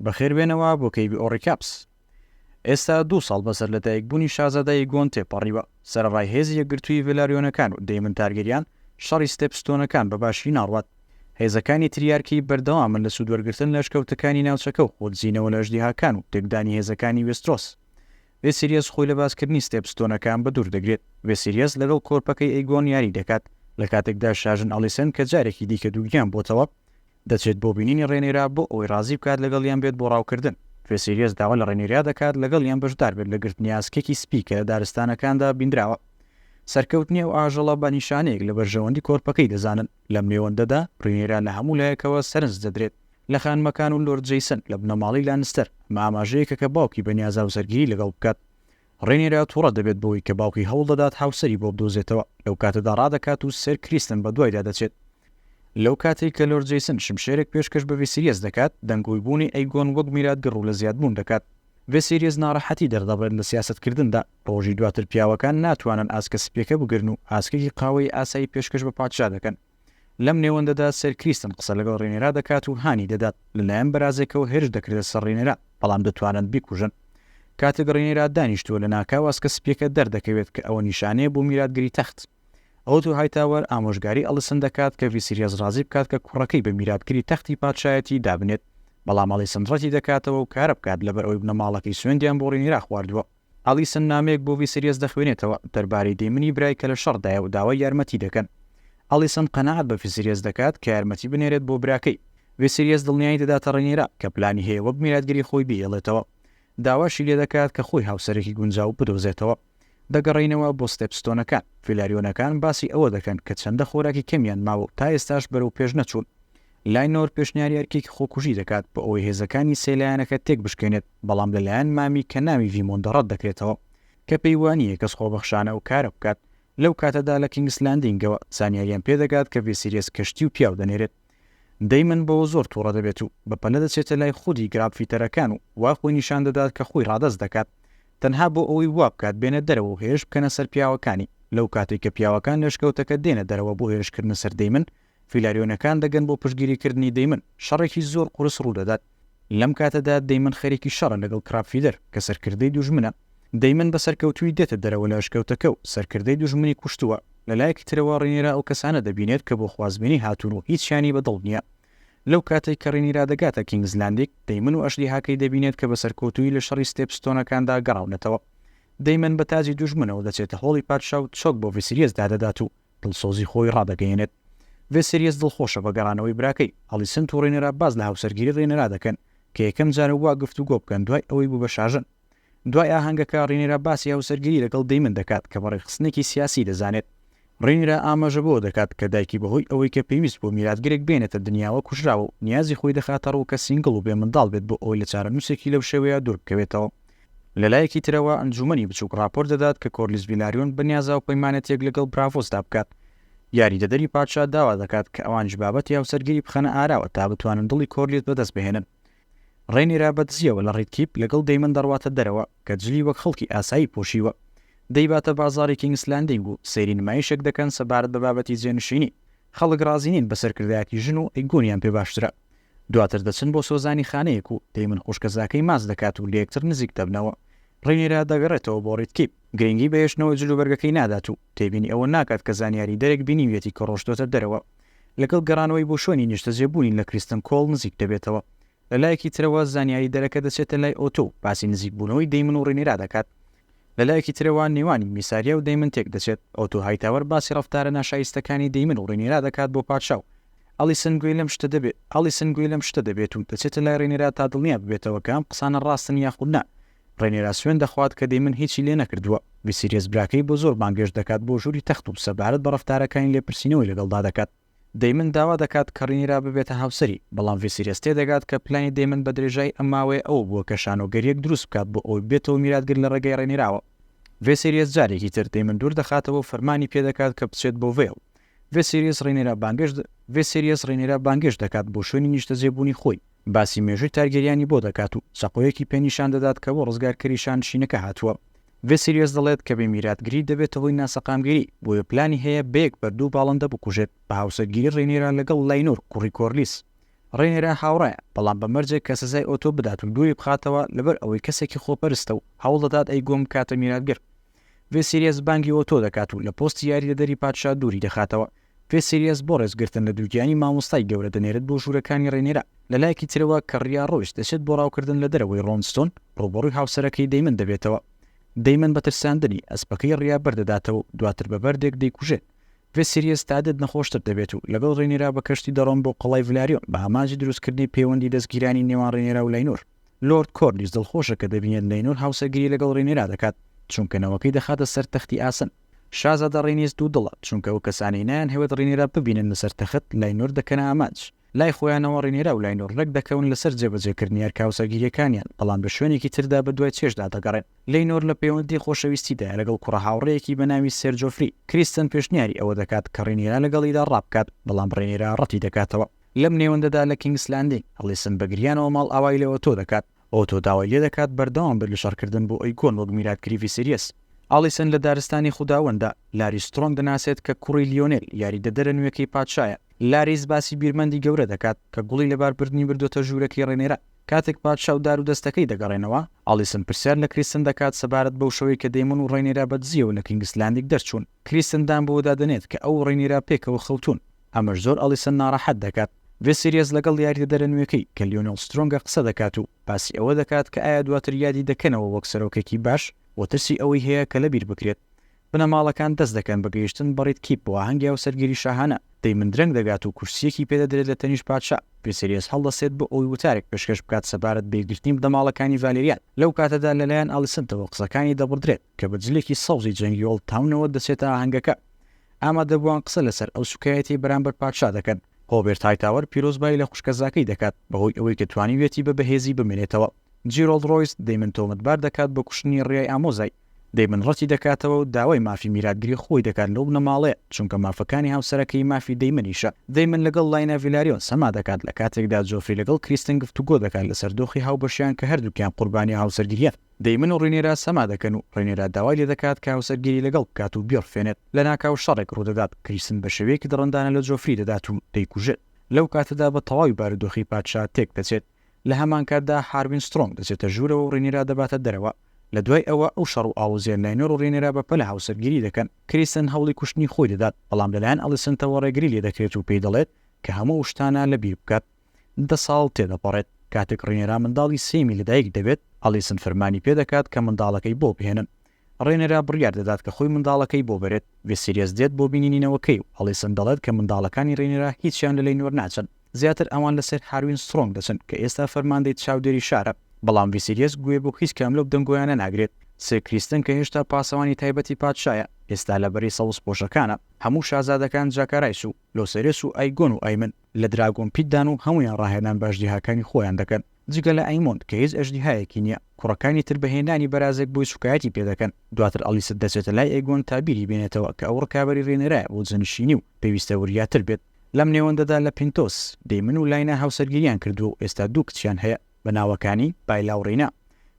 بەخێربێنەوە بۆ کەیبی ئۆڕیکاپس. ئێستا 2 ساڵ بەسەر لەدایکبوونی شازادای گۆن تێپەڕیوە. سەرڕای هێزی یەکگرتووی ڤێلاریۆنەکان و دەیمن تارگێریان شەڕی ستێپستۆنەکان بەباشی ناڕوات. هێزەکانی تریارکی بەردەوامن لە سوودوەرگرتن لە شکەوتەکانی ناوچەکە و خۆتزیینەوە لە ئەژدیهاکان و تێکدانی هێزەکانی وێسترۆس. ڤێسیریەس خۆی لە باسکردنی ستێپستۆنەکان بەدوور دەگرێت. ڤێسیریەس لەگەڵ کۆرپەکەی ئەیگۆن یاری دەکات لە کاتێکدا شاژن ئەلیسەن کە جارێکی دیکە دووگیان بۆتەوە دەچێت بۆ بینینی ڕێنێرا بۆ ئەوەی ڕازی بکات لەگەڵیان بێت بۆ ڕاوکردن. ڤێسیریەس داوا لە ڕێنێریا دەکات لەگەڵیان بەشدار بێت لە گرتنی ئاسکێکی سپی کە لە دارستانەکاندا بینراوە. سەرکەوتنی و ئاژەڵە بە نیشانەیەک لە بەرژەوەندی کۆرپەکەی دەزانن. لەم نێوەندەدا ڕێنێرا لە هەموو لایەکەوە سەرنج دەدرێت لە خانمەکان و لۆرد جەیسن لە بنەماڵی لانستەر ئاماژەیەکە کە باوکی بەنیازا و سەرگیری لەگەڵ بکات. ڕێنێرا تووڕە دەبێت بەوەی کە باوکی هەوڵ دەدات هاوسەری بۆ بدۆزێتەوە. لەو کاتەدا ڕادەکات و سەر کریستن بە دوایدا دەچێت. لەو کاتێک کە لۆرد جەیسن شمشێرێک پێشکەش بە ڤێسیریەس دەکات دەنگۆی بوونی ئەیگۆن وەک میراتگەڕ و لە زیادبوون دەکات. ڤێسیریەس ناڕەحەتی دەردەبێت لە سیاسەتکردندا. ڕۆژی دواتر پیاوەکان ناتوانن ئاسکە سپیەکە بگرن و ئاسکێکی قاوەی ئاسایی پێشکەش بە پادشا دەکەن. لەم نێوەندەدا سەر کریستن قسە لەگەڵ ڕێنێرا دەکات و هانی دەدات لەلایەن بەرازێکەوە هێرش دەکرێت سەر ڕێنێرا بەڵام دەتوانن بیکوژن. کاتێک ڕێنێرا دانیشتووە لە ناکاو ئاسکە سپیەکە دەردەکەوێت کە ئەوە نیشانەیە بۆ میراتگری تەخت. ئەوتو هایتاوەر ئامۆژگاری ئەلیسن دەکات کە ڤێسیریەس ڕازی بکات کە کوڕەکەی بە میراتگری تەختی پادشایەتی دابنێت. بەڵام ئەلیسن ڕەتی دەکاتەوە و کارە بکات لەبەر ئەوەی بنەماڵەکەی سوێندیان بۆ ڕێنێرا خواردووە. ئەلیسن نامەیەک بۆ ڤێسیریەس دەخوێنێتەوە دەربارەی دەیمنی برای کە لە شەڕدایە و داوای یارمەتی دەکەن. ئەلیسن قەناعەت بە ڤێسیریەس دەکات کە یارمەتی بنێرێت بۆ براکەی. ڤێسیریەس دڵنیایی دەداتە ڕێنێرا کە پلانی هەیە وەک میراتگری خۆی بێڵێتەوە. داواشی لێ دەکات کە خۆی هاوسەرێکی گونجاو بدۆزێتەوە. دەگەڕینەوە بۆ ستێپستۆنەکان. ڤێلاریۆنەکان باسی ئەوە دەکەن کە چەندە خۆراکی کەمیان ماوە تا ئێستاش بەرەو پێش نەچوون. لاینۆر پێشنیاری یارکێکی خۆکوژی دەکات بە ئەوەی هێزەکانی سێلایەنەکە تێک بشکێنێت بەڵام لەلایەن مامی کە ناوی ڤیمۆن دەڕەت دەکرێتەوە کە پەیوانیە کەس خۆبەخشانە و کارە بکات. لەو کاتەدا لە کینگسلاندینگەوە زانیاریان پێدەگات کە ڤێسیریەس کەشتی و پیاو دەنێرێت. دەیمن بەوە زۆر تووڕە دەبێت و بەپەلە دەچێتە لای خودی گرافیتەرەکان و وا خۆی نیشان دەدات کە خۆی ڕادەست دەکات تەنها بۆ ئەوەی وا بکات بێنە دەرەوە و هێرش بکەنە سەر پیاوەکانی. لەو کاتێک کە پیاوەکان لە شکەوتەکە دێنە دەرەوە بۆ هێرشکردنە سەر دەیمن ڤێلاریۆنەکان دەگەن بۆ پشتگیریکردنی دەیمن. شەڕێکی زۆر قورس ڕوو دەدات. لەم کاتەدا دەیمن خەریکی شەڕە لەگەڵ کراپفیدەر کە سەرکردەی دوژمنە. دەیمن بە سەرکەوتووی دێتە دەرەوە لە شکەوتەکە و سەرکردەی دوژمنی کوشتووە. لەلایەکی ترەوە ڕێنێرا ئەو کەسانە دەبینێت کە بۆ خوازبێنی هاتوون و هیچ شانی بەدڵ نییە. لەو کاتێک کە ڕێنێرا دەگاتە کینگزلاندێک دەیمن و ئەژدیهاکەی دەبینێت کە بە سەرکەوتووی لە شەڕی ستێپستۆنەکاندا گەڕاونەتەوە. دەیمن بە تاجی دوژمنەوە دەچێتە هۆڵی پادشا و چۆک بۆ ڤێسیریەس دادەدات و دڵسۆزی خۆی ڕادەگەیەنێت. ڤێسیریەس دڵخۆشە بە گەڕانەوەی براکەی. ئەلیسن و ڕێنێرا باز لە هاوسەرگیری ڕێنێرا دەکەن کە یەکەم جارە وا گفتوگۆ بکەن دوای ئەوەی بوو بە شاژن. دوای ئاهەنگەکە ڕێنێرا باسی هاوسەرگیری لەگەڵ دەیمن دەکات کە بەڕێخستنێکی سیاسی دەزانێت. ڕێنێرا ئاماژە بۆ دەکات کە دایکی بەهۆی ئەوەی کە پێویست بۆ میراتگرێک بێنێتە دنیاوە کوژراوە و نیازی خۆی دەخاتەڕەوە کە سینگڵ و بێ منداڵ بێت بۆ ئەوەی لە چارەنووسێکی لەو شێوەیە دوور بکەوێتەوە. لەلایەکی ترەوە ئەنجومەنی بچووک راپۆرت دەدات کە کۆرلیس ڤێلاریۆن بەنیازا و پەیمانەتێک لەگەڵ براڤۆسدا بکات. یاریدەدەری پادشا داوا دەکات کە ئەوانش بابەتی هاوسەرگیری بخەنە ئاراوە تا بتوانن دڵی کۆرلیس بەدەست بهێنن. ڕێنێرا بەدزیەوە لە ڕێدکیپ لەگەڵ دەیمن دەڕواتە دەرەوە کە جلی وەک خەڵکی ئاسایی پۆشیوە. دەیباتە بازاری کینگسلاندینگ و سەیری نمایشێک دەکەن سەبارەت بە بابەتی جێنشینی. خەڵک ڕازینین بە سەرکردایەتی ژن و ئەیگۆنیان پێ باشترە. دواتر دەچن بۆ سۆزانی خانەیەک و دەیمن خوشکەزاکەی ماز دەکات و لە یەکتر نزیک دەبنەوە. ڕێنێرا دەگەڕێتەوە بۆ ڕێدکیپ گرنگی بەهێشتنەوە جلوبەرگەکەی نادات و تێبینی ئەوە ناکات کە زانیاری دەرێک بینیوێتی کە ڕۆشتۆتە دەرەوە. لەگەڵ گەڕانەوەی بۆ شوێنی نیشتەجێبوونی لە کریستن کۆڵ نزیک دەبێتەوە. لەلایەکی ترەوە زانیاری دەرەکە دەچێتە لای ئۆتۆ باسی نزیکبوونەوەی دەیمن و ڕێنێرا دەکات. لەلایەکی ترەوە نێوانی میساریە و دەیمن تێک دەچێت. ئۆتۆ هایتاوەر باسی ڕەفتارە ناشایستەکانی دەیمن و ڕێنێرا دەکات بۆ پادشا و ئەلیسن گوێی لەم شتە دەبێت و دەچێتە لای ڕێنێرا تا دڵنیا ببێتەوە کە ئەم قسانە ڕاستن یاخود نا. ڕێنێرا سوێن دەخوات کە دەیمن هیچی لێ نەکردووە. ڤێسیریەس براکەی بۆ زۆر بانگێش دەکات بۆ ژووری تەخت و سەبارەت بە ڕەفتارەکانی لێپرسینەوەی لەگەڵدا دەکات. دەیمن داوا دەکات کە ڕێنێرا ببێتە هاوسەری بەڵام ڤێسیریەس تێدەگات کە پلانی دەیمن بە درێژای ئەماوەیە ئەوە بووە کە شانۆگەریەک دروست بکات بۆ ئەوی بێتەوە میراتگر لە ڕێگەی ڕێنێراوە. ڤێسیریەس جارێکی تر دەیمن دوور دەخاتەوە و فەرمانی پێدەکات کە بچێت بۆ ڤێڵ. ڤێسیریەس ڕێنێرا بانگێش دەکات بۆ شوێنی نیشتەجێبوونی خۆی. باسی مێژووی تارگێریانی بۆ دەکات و چەقۆیەکی پێنیشان دەدات کە بۆ ڕزگارکەری شانشینەکە هاتووە. ڤێسیریەس دەڵێت کە بە میراتگری دەبێتە هۆی ناسەقامگیری بۆیە پلانی هەیە بەیەک بەردوو باڵندە بکوژێت بە هاوسەرگیری ڕێنێرا لەگەڵ لاینۆر کوڕی کۆرلیس. ڕێنێرە هاوڕایە بەڵام بە مەرجێک کە سزای ئۆتۆ بدات و دووری بخاتەوە لەبەر ئەوەی کەسێکی خۆپەرستە و هەوڵ دەدات ئەی گۆم کاتە میراتگر. ڤێسیریەس بانگی ئۆتۆ دەکات و لە پۆستی یاریدەدەری پادشا دووری دەخاتەوە. ڤێسیریەس بۆ ڕێزگرتن لە دووگیانی مامۆستای گەورە دەنێرێت بۆ ژوورەکانی ڕێنێرە. لەلایەکی ترەوە کە ڕیا ڕۆیشت دەچێت بۆ ڕاوکردن لە دەرەوەی ڕۆنستۆن ڕوبەڕووی هاوسەرەکەی دەیمن دەبێتەوە. دەیمن بە ترساندنی ئەسپەکەی ڕیا بەردەداتەوە و دواتر بە بەردێک دەیکوژێت. ڤێسیریەس تادت نەخۆشتر دەبێت و لەگەڵ ڕێنێرا بە کەشتی دەڕۆن بۆ قەڵای ڤلاریۆن بە ئاماژی دروستکردنی پەیوەندی دەستگیرانی نێوان ڕێنێرا و لاینۆر. لۆرد کۆرلیس دڵخۆشە کە دەبینێت لاینۆر هاوسەرگیری لەگەڵ ڕێنێرا دەکات چونکەنەوەکەی دەخاتە سەر تەختی ئاسن. شازادە ڕێنێس دوو دڵە چونکە ئەو کەسانی نایان هەوێت ڕێنێرا ببینن لەسەر تەخت لاینۆر دەکەنە ئاماج. لای خۆیانەوە ڕێنێرا و لاینۆر ڕێک دەکەون لەسەر جێبەجێکردنی هەرکاوسەگیریەکانیان بەڵام بە شوێنێکی تردا بە دوای چێشدا دەگەڕێن. لاینۆر لە پەیوەندی خۆشەویستیدا لەگەڵ کوڕە هاوڕێیەکی بە ناوی سێر جۆفری. کریستن پێشنیاری ئەوە دەکات کە ڕێنێرا لەگەڵیدا ڕابکات بەڵام ڕێنێرا ڕەتی دەکاتەوە. لەم نێوەندەدا لە کینگس لاندینگ ئەلیسن بەگریانەوە ماڵ ئاوای لە ئۆتۆ دەکات. ئۆتۆ داوای لێ دەکات بەردەوام بێت لە شەڕکردن بۆ ئەیگۆن وەک میراتگری ڤیسیریەس. ئالیسن لە دارستانی خوداوەندا لاری سترۆنگ دەناسێت کە کوڕی لیۆنێل یاریدەدەرە نوێکەی پادشایە. لاریس باسی بیرمەندی گەورە دەکات کە گوڵی لەباربردنی بردوتە ژوورەکەی ڕێنێرە. کاتێک پادشا و دار و دەستەکەی دەگەڕێنەوە ئالیسن پرسیار لە کریستن دەکات سەبارەت بەو شەوەی کە دەیمن و ڕێنێرا بەدزیەوە لە کینگس لاندینگ دەرچوون. کریستندان بۆ دادەنێت کە ئەو ڕێنێرا پێکەوە خەوتون. ئەمەش زۆر ئالیسن ناڕەحەت دەکات. ڤێسیریەس لەگەڵ یاریدەدەرە نوێکەی کە لیۆنێل سترۆنگە قسە دەکات و باسی ئەوە دەکات کە ئایا دواتر یادی دەکەنەوە وەک سەرۆکێکی باش و ترسی ئەوەی هەیە کە لەبیر بکرێت. بنەماڵەکان دەست دەکەن بە گەیشتن بەڕێت کیپ بۆ ئاهەنگی هاوسەرگیری شاهانە. دەیمن درەنگ دەگات و کورسیەکی پێدەدرێت لە تەنیش پادشا. ڤێسیریەس هەڵدەسێت بۆ ئەوی وتارێک پێشکەش بکات سەبارەت بێگرتنی بنەماڵەکانی ڤالێریان. لەو کاتەدا لەلایەن ئالیسنتەوە قسەکانی دەبڕدرێت کە بە جلێکی سەوزی جەنگی ئۆڵد تاونەوە دەچێتە ئاهەنگەکە. ئامادەبووان قسە لەسەر ئەو سوکایەتی بەرامبەر پادشا دەکەن. هۆبێرت هایتاوەر پیرۆزبایی لە خوشکەزاکەی دەکات بەهۆی ئەوەی کە توانیوێتی بە بەهێزی بمێنێتەوە. جیرۆلد ڕۆیس دەیمن تۆمەتبار دەکات بە کوشتنی ڕێای ئامۆزای. دەیمن ڕەتی دەکاتەوە و داوای مافی میراتگری خۆی دەکات لەو بنەماڵەیە چونکە مافەکانی هاوسەرەکەی مافی دەیمنیشە. دەیمن لەگەڵ لاینە ڤیلاریۆن سەما دەکات لە کاتێکدا جۆفری لەگەڵ کریستن گفتوگۆ دەکات لەسەر دۆخی هاوبەشیان کە هەردووکیان قوربانی هاوسەرگیریان. دەیمن و ڕێنێرا سەما دەکەن و ڕێنێرا داوای لێ دەکات کە هاوسەرگیری لەگەڵ بکات و بیڕفێنێت. لە ناکاو شەڕێک ڕوودەدات کریستن بە شێوەیەکی دڕندانە لە جۆفری دەدات و دەیکوژێت. لەو کاتەدا بە تەواوی بارودۆخی پادشا تێک دەچێت. لە هەمان کاتدا هاروین سترۆنگ دەچێتە ژوورەوە و ڕێنێرا دەباتە دەرەوە. لە دوای ئەوە ئەو شەڕ و ئاوزێر لاینۆر و ڕێنێرا بەپەلە هاوسەرگیری دەکەن. کریستن هەوڵی کوشتنی خۆی دەدات بەڵام لەلایەن ئەلیسنتەوە ڕێگری لێ دەکرێت و پێی دەڵێت کە هەموو شتانە لەبیر بکات. 10 ساڵ تێدەپەڕێت. کاتێک ڕێنێرا منداڵی 3 لەدایک دەبێت ئەلیسن فەرمانی پێدەکات کە منداڵەکەی بۆ بهێنن. ڕێنێرا بڕیار دەدات کە خۆی منداڵەکەی بۆ بێت. ڤێسیریەس دێت بۆ بینینەوەکەی و ئەلیسن دەڵێت کە منداڵەکانی ڕێنێرا هیچیان لە لاینۆر ناچن. زیاتر ئەوان لەسەر هاروین سترۆنگ دەچن کە ئێستا فەرماندەی چاودێری شارە. بەڵام ڤێسیریەس گوێ بۆ هیچ کام لەو دەنگۆیانە ناگرێت. سێر کریستن کە هێشتا پاسەوانی تایبەتی پادشایە ئێستا لەبەری سەوز پۆشەکانە. هەموو شازادەکان جاکارایس و لۆسەرێس و ئایگۆن و ئایمن لە دراگۆن پیتدان و هەمویان ڕاهێنان باشجیهاکانی خۆیان دەکەن جگە لە ئایمۆند کە هیچ ئەژدیهایەکی نییە. کوڕەکانی تر بەهێنانی بەرازێک بۆی سوکایەتی پێدەکەن. دواتر ئەلیسن دەچێتە لای ئایگۆن تا بیری بێنێتەوە کە ئەو ڕکابەری ڕێنێرایە بۆ جەنشینی و پێویستە وریاتر بێت. لەم نێوەندەدا لە پینتۆس دەیمن و لاینە هاوسەرگیریان کردو و ئێستا دوو کچیان هەیە بە ناوەکانی بایلا و ڕێنا.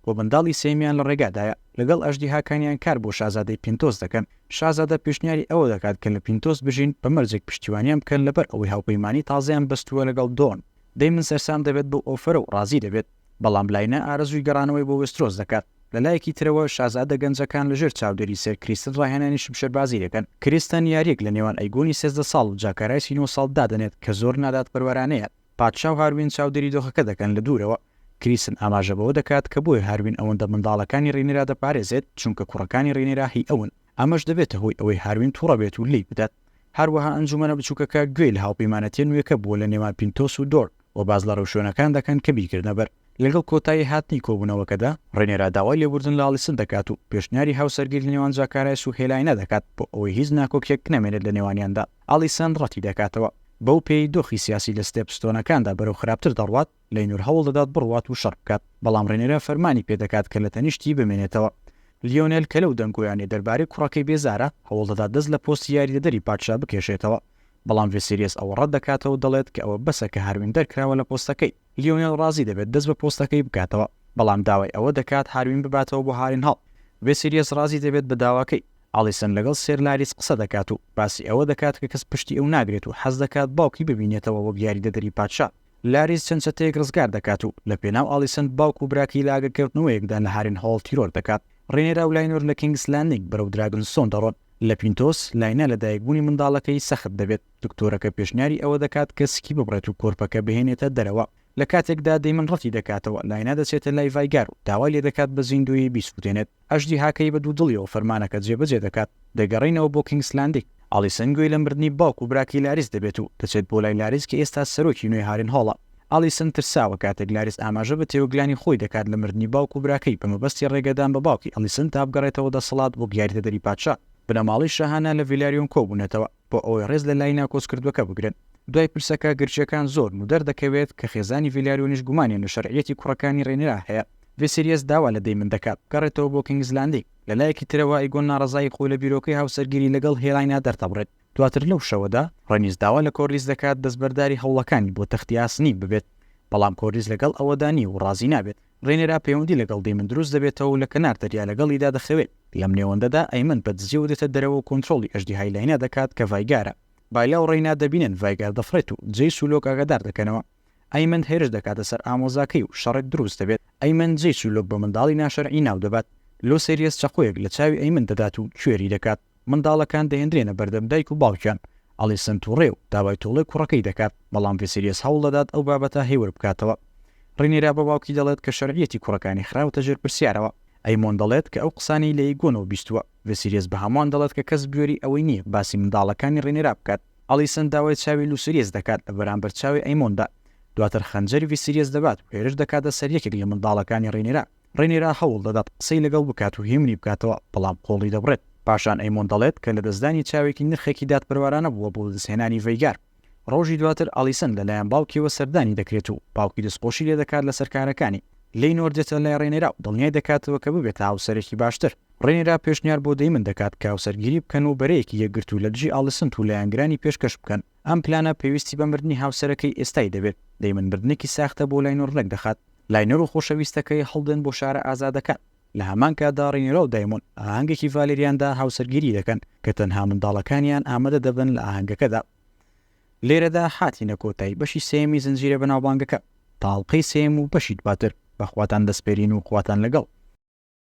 بۆ منداڵی سێمیان لە ڕێگادایە لەگەڵ ئەژدیهاکانیان کار بۆ شازادەی پینتۆس دەکەن. شازادە پێشنیاری ئەوە دەکات کە لە پینتۆس بژین بە مەرجێک پشتیوانیان بکەن لەبەر ئەوەی هاوپەیمانی تازەیان بەستووە لەگەڵ دۆن. دەیمن سەرسام دەبێت بۆ ئۆفەرە و ڕازی دەبێت بەڵام لاینە ئارەزووی گەڕانەوەی بۆ وێسترۆس دەکات. لەلایەکی ترەوە شازادە گەنجەکان لەژێر چاودێری سێر کریستن ڕاهێنانی شمشێربازی دەکەن. کریستن یاریەک لە نێوان ئەیگۆنی 13 ساڵ و جاکارایسی 9 ساڵ دادەنێت کە زۆر نادات پەروەرانەیە. پادشا و هاروین چاودێری دۆخەکە دەکەن لە دوورەوە. کریستن ئاماژە بەوە دەکات کە بۆی هاروین ئەوەندە منداڵەکانی ڕێنێرا دەپارێزێت چونکە کوڕەکانی ڕێنێرا هی ئەون. ئەمەش دەبێتە هۆی ئەوەی هاروین تووڕە بێت و لی بدات. هەروەها ئەنجومەنە بچووکەکە گوێی لە هاوپەیمانەتی نوێکە بووە لە نێوان پینتۆس و دۆر و باز لە ڕەوشێنەکان دەکەن کە بیرکردنەبەر. لەگەڵ کۆتایی هاتنی کۆبوونەوەکەدا ڕێنێرا داوای لێبوردن لە ئالیسن دەکات و پێشنیاری هاوسەرگیری لە نێوان جاکارایس و هێلای نەدەکات بۆ ئەوەی هیچ ناکۆکێک نەمێنێت لە نێوانیاندا. ئالیسن ڕەتی دەکاتەوە. بەو پێی دۆخی سیاسی لە ستێپستۆنەکاندا بەرەو خراپتر دەڕوات. لاینۆر هەوڵ دەدات بڕوات و شەڕ بکات بەڵام ڕێنێرا فەرمانی پێدەکات کە لە تەنیشتی بمێنێتەوە. لیۆنێل کە لەو دەنگۆیانێ دەربارەی کوڕەکەی بێزارە هەوڵ دەدات دەست لە پۆستی یاریدەدەری پادشا بکێشێتەوە. بەڵام ڤێسیریەس ئەوە ڕەت دەکاتەوە دەڵێت کە ئەوە بەسە کە هاروین دەرکراوە لە پۆستەکەی. لیۆنێل ڕازی دەبێت دەست بە پۆستەکەی بکاتەوە بەڵام داوای ئەوە دەکات هاروین بباتەوە بۆ هارین هەڵ. ڤێسیریەس ڕازی دەبێت بە داواکەی. ئالیسن لەگەڵ سێر لاریس قسە دەکات و باسی ئەوە دەکات کە کەس پشتی ئەو ناگرێت و حەز دەکات باوکی ببینێتەوە وەک یاریدەدەری پادشا. لاریس چەند چەتەیەک ڕزگار دەکات و لە پێناو ئالیسن باوک و براکی لاگەکەوتنەوەیەکدا لە هارین هۆڵ تیرۆر دەکات. ڕێنێرا و لاینۆر لە کینگس لاندینگ بەرەو دراگنستۆن دەڕۆن. لە پینتۆس لاینە لە دایکبوونی منداڵەکەی سەخت دەبێت. دکتۆرەکە پێشنیاری ئەوە دەکات کە سکی ببڕێت و کۆرپەکە بهێنێتە دەرەوە. لە کاتێکدا دەیمن ڕەتی دەکاتەوە لاینە دەچێتە لای ڤایگار و داوای لێ دەکات بە زیندوی بیسووتێنێت. ئەژدی هاکەی بە دوو دڵیەوە فەرمانەکە جێبەجێ دەکات. دەگەڕینەوە بۆ کینگس لاندینگ. ئالیسن گوێی لە مردنی باوک و براکی لاریس دەبێت و دەچێت بۆ لای لاریس کە ئێستا سەرۆکی نوێی هارین هۆڵە. ئالیسن ترساوە کاتێک لاریس ئاماژە بە تێوەگلانی خۆی دەکات لە مردنی باوک و براکەی بە مەبەستی ڕێگەدان بە باوکی ئالیسن تا بگەڕێتەوە دەسەڵات بۆ گیاریتە دەری پادشا. بنەماڵی شاهانە لە ڤیلاریۆن کۆبوونەتەوە بۆ ئەوەی ڕێز لە لاینا کۆچکردوەکە بگرن. دوای پرسەکە گرچەکان زۆر و دەردەکەوێت کە خێزانی ڤیلاریۆنیش گومانیان لە شەرعیەتی کوڕەکانی ڕێنێرا هەیە. ڤیسیریەس داوا لە دەیمن دەکات بگەڕێتەوە بۆ کینگس لاندینگ. لەلایەکی ترەوە ئەیگۆن ناڕەزایی خۆی لە بیرۆکەی هاوسەرگیری لەگەڵ هێڵاینا دەرتەبڕێت. دواتر لەو شەوەدا ڕەنیس داوا لە کۆرلیس دەکات دەستبەرداری هەوڵەکانی بۆ تەختی ئاسنی ببێت. بەڵام کۆرلیس لەگەڵ ئەوەدانی و ڕازی نابێت. ڕێنێرا پەیوەندی لەگەڵ دەیمن دروست دەبێتەوە و لە کەنار دەریا لەگەڵیدا دەخەوێت. لەم نێوەندەدا ئەیمن بە دزیەوە دێتە دەرەوە و کۆنتڕۆڵی ئەژدی لاینە دەکات کە ڤایگارە. بایلا و ڕێینا دەبینن ڤایگار دەفرێت و جێی سولۆک ئاگادار دەکەنەوە. ئەیمن هێرش دەکاتە سەر ئامۆزاکەی و شەڕێک دروست دەبێت. ئەیمن جێی سولۆک بە منداڵی ناشەرعی ناو دەبات. لۆ سێریەس چەقۆیەک لە چاوی ئەیمن دەدات و کوێری دەکات. منداڵەکان دەهێنرێنە بەردەم دایک و باوکیان. ئالیسن تووڕێ و داوای تۆڵی کوڕەکەی دەکات. بەڵام ڤیسیریەس هەوڵ دەدات ئەو بابەتە هێور بکاتەوە. ڕێنێرا بە باوکی دەڵێت کە شەرعیەتی کوڕەکانی خراوەتە ژێر پرسیارەوە. ئەیمۆن دەڵێت کە ئەو قسانی لە ئیگۆنەوە بیستووە. ڤیسیریەس بە هەمووان دەڵێت کە کەس گوێری ئەوەی نییە باسی منداڵەکانی ڕێنێرا بکات. ئالیسن داوای چاوی لوسریەس دەکات لە بەرامبەر چاوی ئەیمۆندا. دواتر خەنجەری ڤیسیریەس دەبات و هێرش دەکاتە سەر یەکێک لە منداڵەکانی ڕێنێرا. ڕێنێرا هەوڵ دەدات قسەی لەگەڵ بکات و هێمنی بکاتەوە بەڵام قۆڵی دەبڕێت. پاشان ئەیمۆن دەڵێت کە لە دەستدانی چاوێکی نرخێکی دادپەروارانە بووە بۆ دەستهێنانی ڤایگار. ڕۆژی دواتر ئالیسن لەلایەن باوکیەوە سەردانی دەکرێت و باوکی دەستخۆشی لێ دەکات لە سەرکارەکانی. لێینۆر دێتە لای ڕێنێرا و دڵنیای دەکاتەوە کە ببێتە هاوسەرێکی باشتر. ڕێنێرا پێشنیار بۆ دەیمن دەکات کە هاوسەرگیری بکەن و بەرەیەکی یەکگرت و لە دژی ئالیسن و لایەنگرانی پێشکەش بکەن. ئەم پلانە پێویستی بە مردنی هاوسەرەکەی ئێستای دەبێت. دەیمن مردنێکی ساختە بۆ لاینۆر ڕێک دەخات. لاینۆر و خۆشەویستەکەی هەڵدێن بۆ شارە ئازادەکان. لە هەمان کاتدا ڕێنێرا و دایمۆن ئاهەنگێکی ڤالێریاندا هاوسەرگیری دەکەن کە تەنها منداڵەکانیان ئامادە دەبن لە ئاهەنگەکەدا. لێرەدا هاتینە کۆتایی بەشی سێمی زنجیرە بەناوبانگەکە. تاڵقەی سێم و بەشی دواتر بەخواتان دەسپێرین و خواتان لەگەڵ.